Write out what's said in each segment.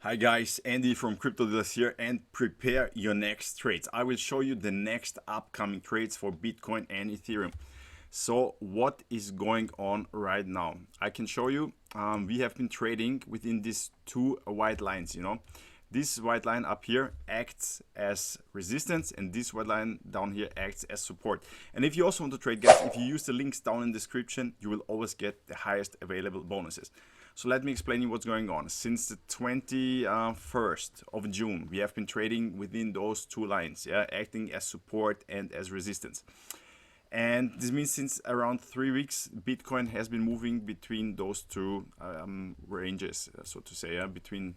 Hi guys, Andy from Crypto Dealers here, and prepare your next trades. I will show you the next upcoming trades for Bitcoin and Ethereum. So what is going on right now? I can show you, we have been trading within these two white lines, This white line up here acts as resistance, and this white line down here acts as support. And if you also want to trade, guys, if you use the links down in the description, you will always get the highest available bonuses. So let me explain you what's going on. Since the 21st of June, we have been trading within those two lines, acting as support and as resistance. And this means since around 3 weeks, Bitcoin has been moving between those two ranges, so to say, between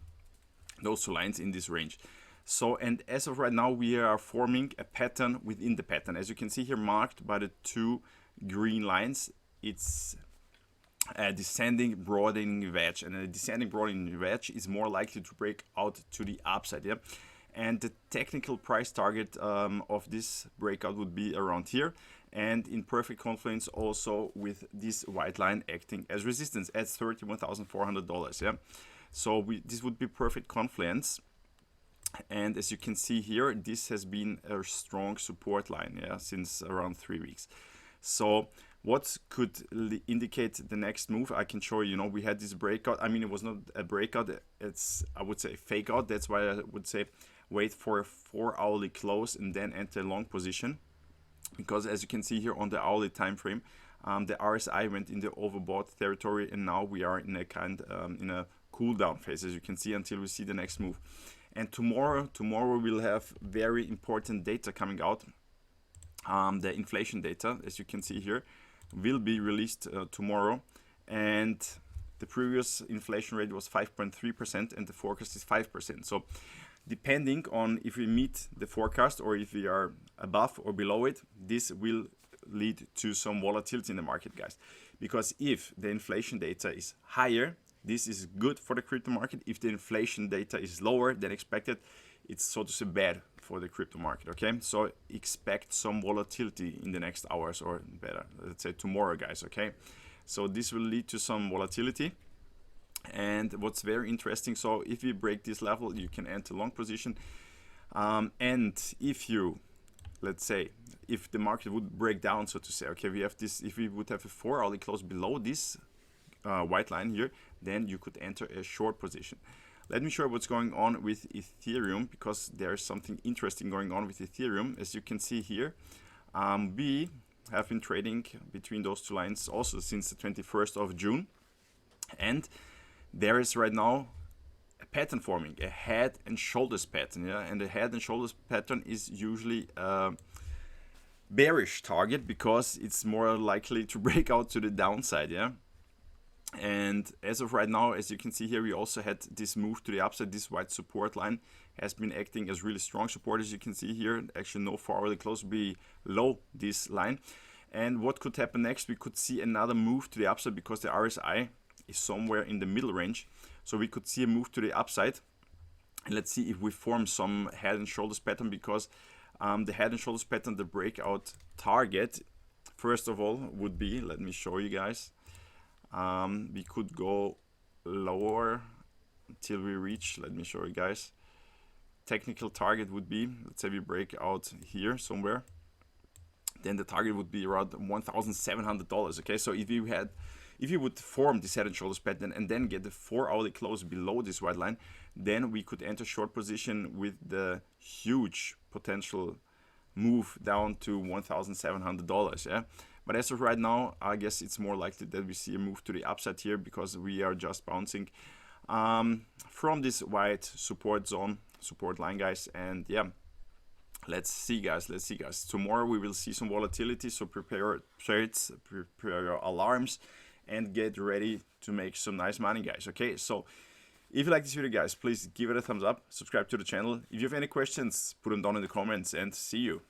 those two lines in this range. So, and as of right now, we are forming a pattern within the pattern. As you can see here, marked by the two green lines, it's a descending broadening wedge, and a descending broadening wedge is more likely to break out to the upside. And the technical price target of this breakout would be around here, and in perfect confluence also with this white line acting as resistance at $31,400. So this would be perfect confluence. And as you can see here, this has been a strong support line since around 3 weeks. So what could indicate the next move? I can show you, we had this breakout. I mean, it was not a breakout, it's, I would say, fake out. That's why I would say wait for a 4-hourly close and then enter a long position, because as you can see here on the hourly time frame, the RSI went in the overbought territory, and now we are in a in a cool down phase, as you can see, until we see the next move. And tomorrow we'll have very important data coming out. The inflation data, as you can see here, will be released tomorrow, and the previous inflation rate was 5.3% and the forecast is 5%. So depending on if we meet the forecast or if we are above or below it, this will lead to some volatility in the market, guys. Because if the inflation data is higher, this is good for the crypto market. If the inflation data is lower than expected, it's, so to say, bad for the crypto market. Okay, so expect some volatility in the next hours, or better, let's say tomorrow, guys. Okay, so this will lead to some volatility. And what's very interesting, so if you break this level, you can enter long position. And if you, let's say, if the market would break down, so to say, okay, we have this, if we would have a 4-hourly close below this white line here, then you could enter a short position. Let me show you what's going on with Ethereum, because there's something interesting going on with Ethereum. As you can see here, we have been trading between those two lines also since the 21st of June. And there is right now a pattern forming, a head and shoulders pattern. And the head and shoulders pattern is usually a bearish target, because it's more likely to break out to the downside. And as of right now, as you can see here, we also had this move to the upside. This white support line has been acting as really strong support, as you can see here. Actually, no 4-hourly close below this line. And what could happen next? We could see another move to the upside, because the RSI is somewhere in the middle range. So we could see a move to the upside. And let's see if we form some head and shoulders pattern, because the head and shoulders pattern, the breakout target, first of all, would be, let me show you guys. We could go lower until we reach, let me show you guys, technical target would be, let's say we break out here somewhere, then the target would be around $1,700. Okay, so if you would form this head and shoulders pattern and then get the 4-hourly close below this white line, then we could enter short position with the huge potential move down to $1,700. But as of right now, I guess it's more likely that we see a move to the upside here, because we are just bouncing from this white support zone, support line, guys. And let's see, guys. Tomorrow we will see some volatility, so prepare your trades, prepare your alarms, and get ready to make some nice money, guys. Okay, so if you like this video, guys, please give it a thumbs up, subscribe to the channel. If you have any questions, put them down in the comments, and see you.